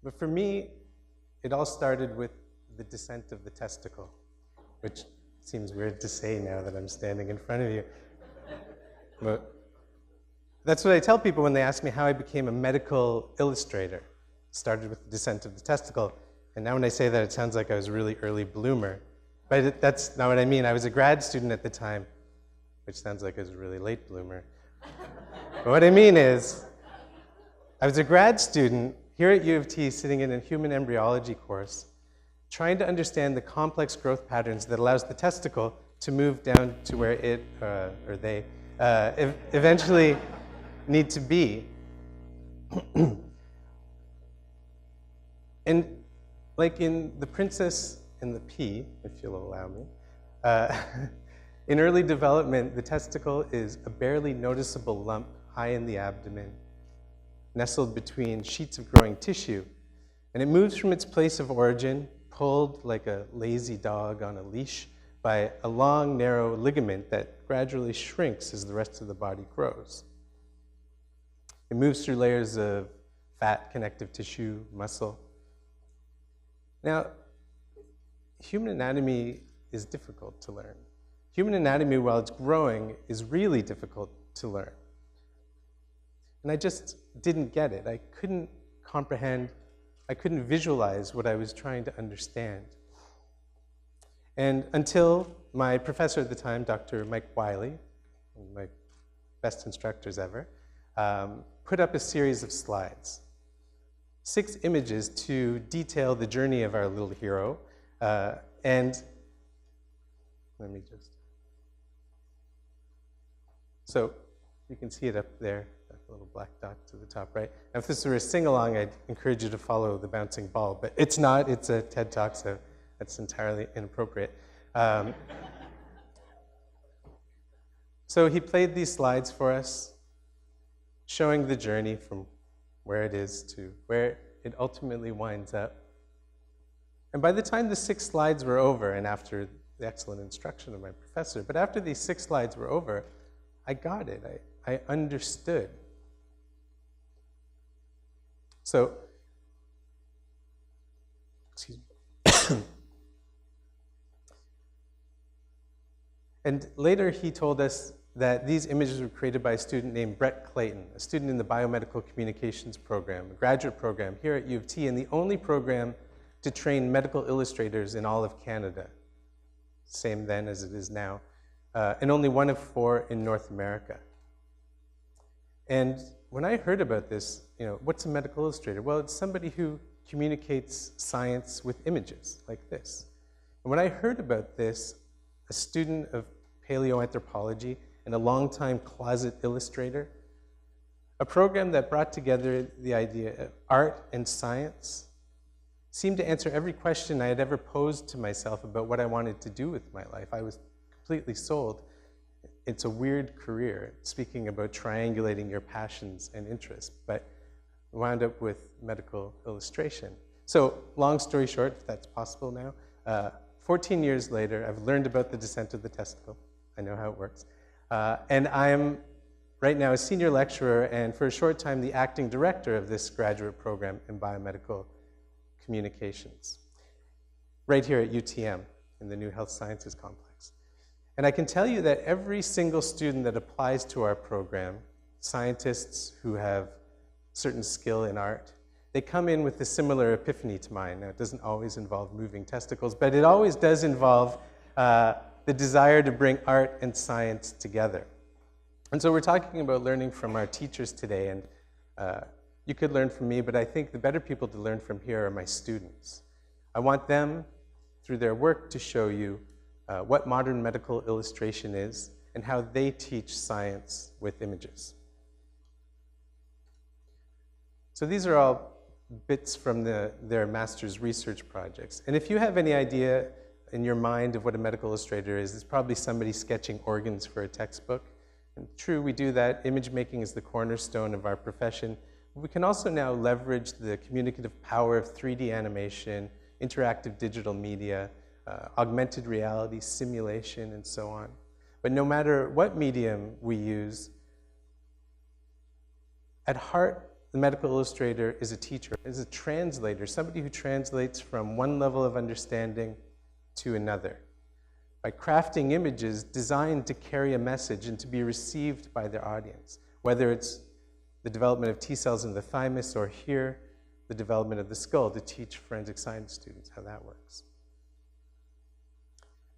But for me, it all started with the descent of the testicle, which seems weird to say now that I'm standing in front of you. But that's what I tell people when they ask me how I became a medical illustrator. It started with the descent of the testicle. And now when I say that, it sounds like I was a really early bloomer. But that's not what I mean. I was a grad student at the time, which sounds like I was a really late bloomer. But what I mean is, I was a grad student here at U of T, sitting in a human embryology course, trying to understand the complex growth patterns that allows the testicle to move down to where it, or they, eventually need to be. And like in The Princess and the Pea, if you'll allow me, in early development, the testicle is a barely noticeable lump high in the abdomen, nestled between sheets of growing tissue. And it moves from its place of origin, pulled like a lazy dog on a leash by a long, narrow ligament that gradually shrinks as the rest of the body grows. It moves through layers of fat, connective tissue, muscle. Now, human anatomy is difficult to learn. Human anatomy, while it's growing, is really difficult to learn. And I just didn't get it. I couldn't comprehend, I couldn't visualize what I was trying to understand. And until my professor at the time, Dr. Mike Wiley, one of my best instructors ever, put up a series of slides. 6 images to detail the journey of our little hero. And let me just, so you can see it up there, that little black dot to the top right. Now, if this were a sing-along, I'd encourage you to follow the bouncing ball, but it's not, it's a TED Talk, so that's entirely inappropriate. So he played these slides for us, showing the journey from where it is to where it ultimately winds up. And by the time the 6 slides were over, and after the excellent instruction of my professor, but after these 6 slides were over, I got it. I understood. So, excuse me. And later he told us that these images were created by a student named Brett Clayton, a student in the Biomedical Communications program, a graduate program here at U of T, and the only program to train medical illustrators in all of Canada. Same then as it is now. And only one of 4 in North America. And when I heard about this, what's a medical illustrator? Well, it's somebody who communicates science with images like this. And when I heard about this, a student of paleoanthropology and a longtime closet illustrator, a program that brought together the idea of art and science, seemed to answer every question I had ever posed to myself about what I wanted to do with my life. I was completely sold. It's a weird career, speaking about triangulating your passions and interests, but I wound up with medical illustration. So, long story short, if that's possible now, 14 years later, I've learned about the descent of the testicle. I know how it works. And I'm right now a senior lecturer and for a short time the acting director of this graduate program in biomedical communications, right here at UTM in the New Health Sciences Complex. And I can tell you that every single student that applies to our program, scientists who have certain skill in art, they come in with a similar epiphany to mine. Now, it doesn't always involve moving testicles, but it always does involve the desire to bring art and science together. And so we're talking about learning from our teachers today, and you could learn from me, but I think the better people to learn from here are my students. I want them, through their work, to show you what modern medical illustration is and how they teach science with images. So these are all bits from their master's research projects. And if you have any idea in your mind of what a medical illustrator is, it's probably somebody sketching organs for a textbook. And true, we do that. Image making is the cornerstone of our profession. We can also now leverage the communicative power of 3D animation interactive digital media, augmented reality, simulation, and so on. But no matter what medium we use, at heart, the medical illustrator is a teacher, is a translator, somebody who translates from one level of understanding to another by crafting images designed to carry a message and to be received by their audience, whether it's the development of T cells in the thymus or here, the development of the skull to teach forensic science students how that works.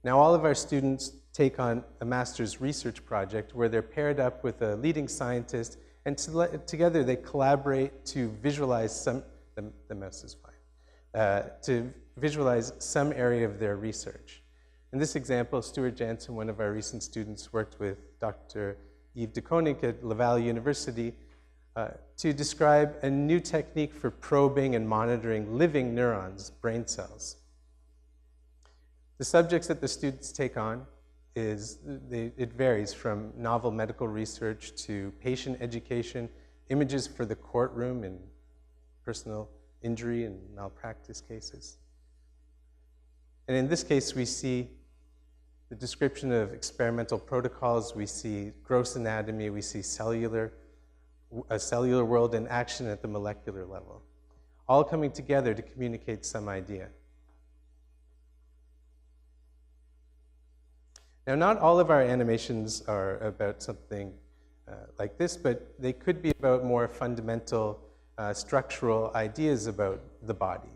Now, all of our students take on a master's research project where they're paired up with a leading scientist, and together they collaborate to visualize the mouse is fine, to visualize some area of their research. In this example, Stuart Jantzen, one of our recent students, worked with Dr. Yves de Koning at Laval University to describe a new technique for probing and monitoring living neurons, brain cells. The subjects that the students take on it varies from novel medical research to patient education, images for the courtroom in personal injury and malpractice cases. And in this case, we see the description of experimental protocols, we see gross anatomy, we see a cellular world in action at the molecular level, all coming together to communicate some idea. Now, not all of our animations are about something like this, but they could be about more fundamental structural ideas about the body.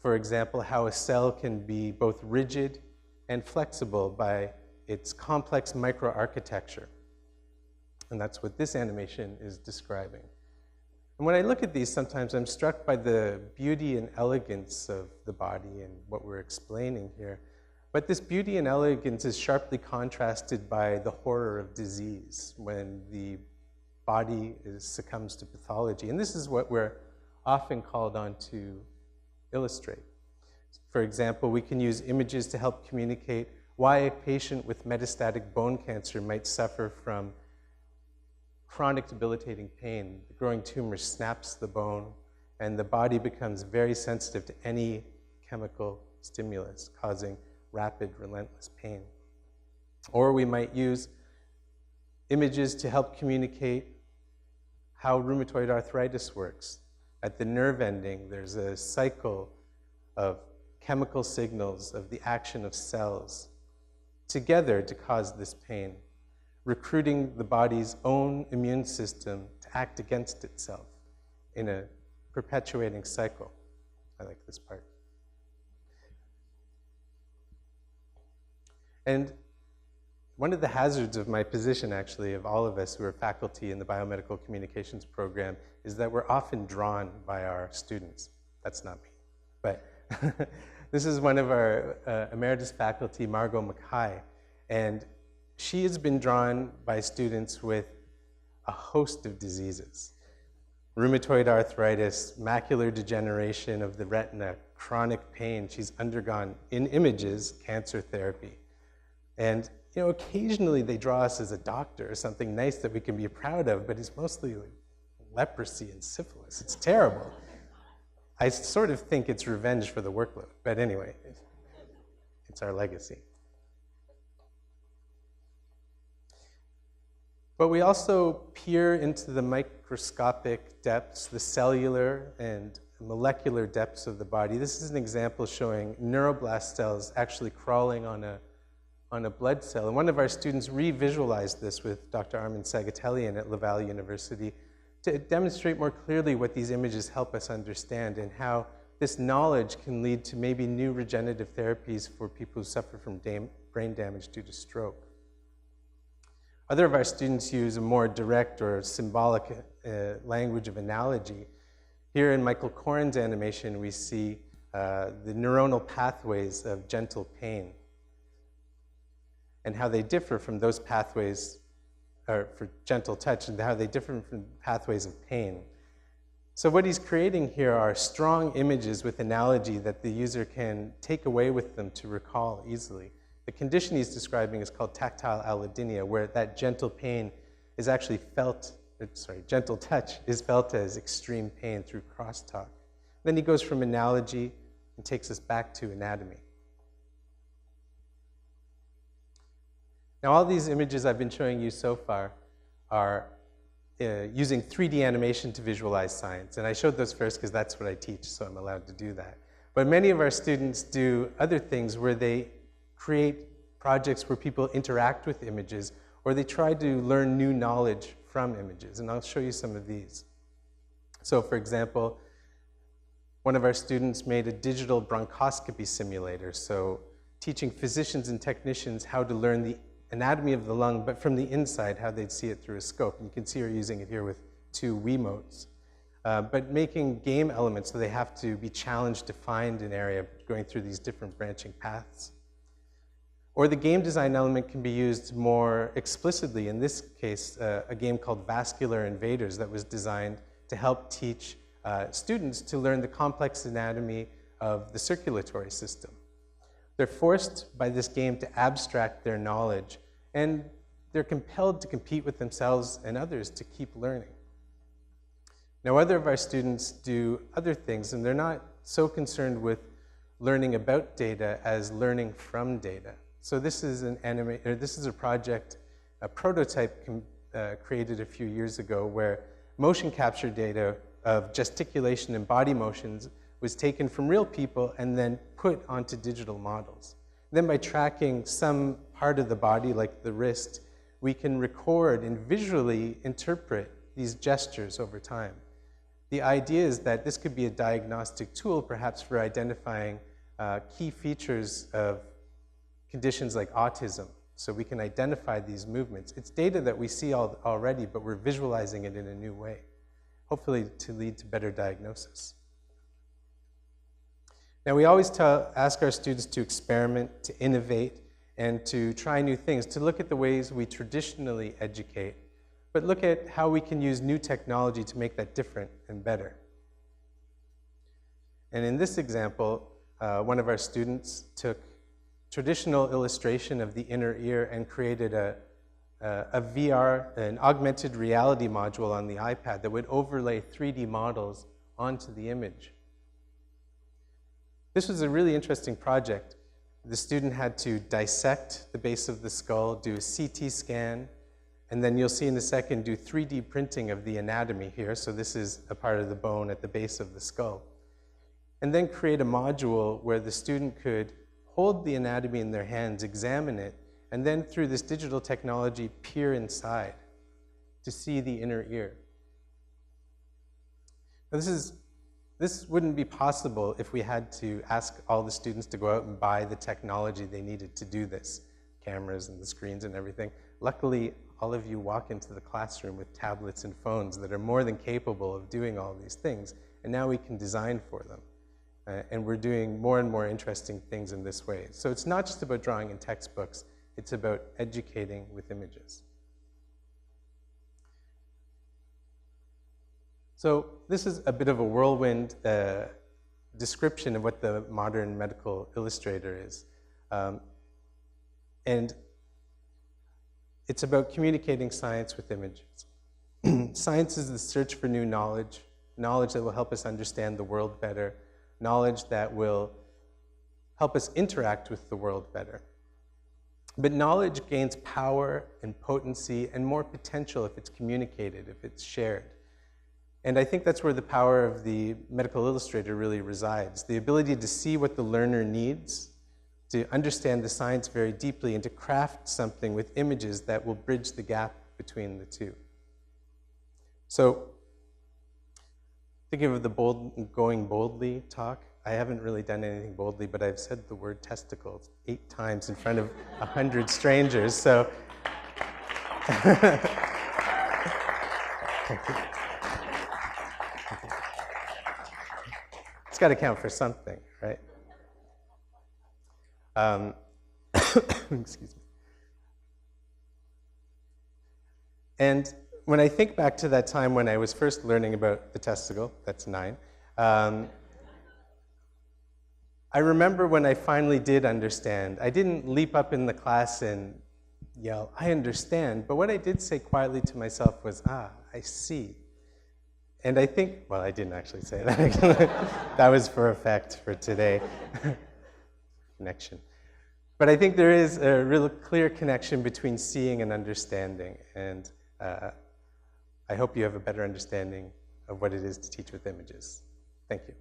For example, how a cell can be both rigid and flexible by its complex microarchitecture. And that's what this animation is describing. And when I look at these, sometimes I'm struck by the beauty and elegance of the body and what we're explaining here. But this beauty and elegance is sharply contrasted by the horror of disease when the body succumbs to pathology. And this is what we're often called on to illustrate. For example, we can use images to help communicate why a patient with metastatic bone cancer might suffer from chronic debilitating pain. The growing tumor snaps the bone, and the body becomes very sensitive to any chemical stimulus, causing rapid, relentless pain. Or we might use images to help communicate how rheumatoid arthritis works. At the nerve ending, there's a cycle of chemical signals of the action of cells together to cause this pain, recruiting the body's own immune system to act against itself in a perpetuating cycle. I like this part. And one of the hazards of my position, actually, of all of us who are faculty in the biomedical communications program, is that we're often drawn by our students. That's not me. But this is one of our emeritus faculty, Margot Mackay, and she has been drawn by students with a host of diseases. Rheumatoid arthritis, macular degeneration of the retina, chronic pain. She's undergone, in images, cancer therapy. And occasionally they draw us as a doctor, something nice that we can be proud of, but it's mostly like leprosy and syphilis. It's terrible. I sort of think it's revenge for the workload, but anyway, it's our legacy. But we also peer into the microscopic depths, the cellular and molecular depths of the body. This is an example showing neuroblast cells actually crawling on a blood cell. And one of our students re-visualized this with Dr. Armin Sagatelian at Laval University to demonstrate more clearly what these images help us understand and how this knowledge can lead to maybe new regenerative therapies for people who suffer from brain damage due to stroke. Other of our students use a more direct or symbolic language of analogy. Here in Michael Corrin's animation, we see the neuronal pathways of gentle pain and how they differ from those pathways, or for gentle touch, and how they differ from pathways of pain. So what he's creating here are strong images with analogy that the user can take away with them to recall easily. The condition he's describing is called tactile allodynia, where that gentle pain is actually felt, gentle touch is felt as extreme pain through crosstalk. Then he goes from analogy and takes us back to anatomy. Now, all these images I've been showing you so far are using 3D animation to visualize science. And I showed those first because that's what I teach, so I'm allowed to do that. But many of our students do other things where they create projects where people interact with images, or they try to learn new knowledge from images. And I'll show you some of these. So for example, one of our students made a digital bronchoscopy simulator, so teaching physicians and technicians how to learn the anatomy of the lung, but from the inside, how they'd see it through a scope. And you can see her using it here with 2 Wiimotes. But making game elements, so they have to be challenged to find an area going through these different branching paths. Or the game design element can be used more explicitly. In this case, a game called Vascular Invaders that was designed to help teach students to learn the complex anatomy of the circulatory system. They're forced by this game to abstract their knowledge, and they're compelled to compete with themselves and others to keep learning. Now, other of our students do other things, and they're not so concerned with learning about data as learning from data. So this is a project, a prototype created a few years ago where motion capture data of gesticulation and body motions was taken from real people and then put onto digital models. Then by tracking some part of the body, like the wrist, we can record and visually interpret these gestures over time. The idea is that this could be a diagnostic tool, perhaps for identifying key features of conditions like autism. So we can identify these movements. It's data that we see already, but we're visualizing it in a new way, hopefully to lead to better diagnosis. Now, we always ask our students to experiment, to innovate, and to try new things, to look at the ways we traditionally educate, but look at how we can use new technology to make that different and better. And in this example, one of our students took traditional illustration of the inner ear and created a VR, an augmented reality module on the iPad that would overlay 3D models onto the image. This was a really interesting project. The student had to dissect the base of the skull, do a CT scan, and then you'll see in a second do 3D printing of the anatomy here. So this is a part of the bone at the base of the skull. And then create a module where the student could hold the anatomy in their hands, examine it, and then through this digital technology peer inside to see the inner ear. Now, this wouldn't be possible if we had to ask all the students to go out and buy the technology they needed to do this, cameras and the screens and everything. Luckily, all of you walk into the classroom with tablets and phones that are more than capable of doing all these things, and now we can design for them. And we're doing more and more interesting things in this way. So it's not just about drawing in textbooks, it's about educating with images. So this is a bit of a whirlwind description of what the modern medical illustrator is. And it's about communicating science with images. Science is the search for new knowledge, knowledge that will help us understand the world better, knowledge that will help us interact with the world better. But knowledge gains power and potency and more potential if it's communicated, if it's shared. And I think that's where the power of the medical illustrator really resides. The ability to see what the learner needs, to understand the science very deeply, and to craft something with images that will bridge the gap between the two. So, thinking of the going boldly talk, I haven't really done anything boldly, but I've said the word testicles 8 times in front of 100 strangers, so. It's got to count for something, right? Excuse me. And when I think back to that time when I was first learning about the testicle, that's 9, I remember when I finally did understand. I didn't leap up in the class and yell, "I understand," but what I did say quietly to myself was, "Ah, I see." And I think, well, I didn't actually say that. That was for effect for today. Connection. But I think there is a real clear connection between seeing and understanding. And I hope you have a better understanding of what it is to teach with images. Thank you.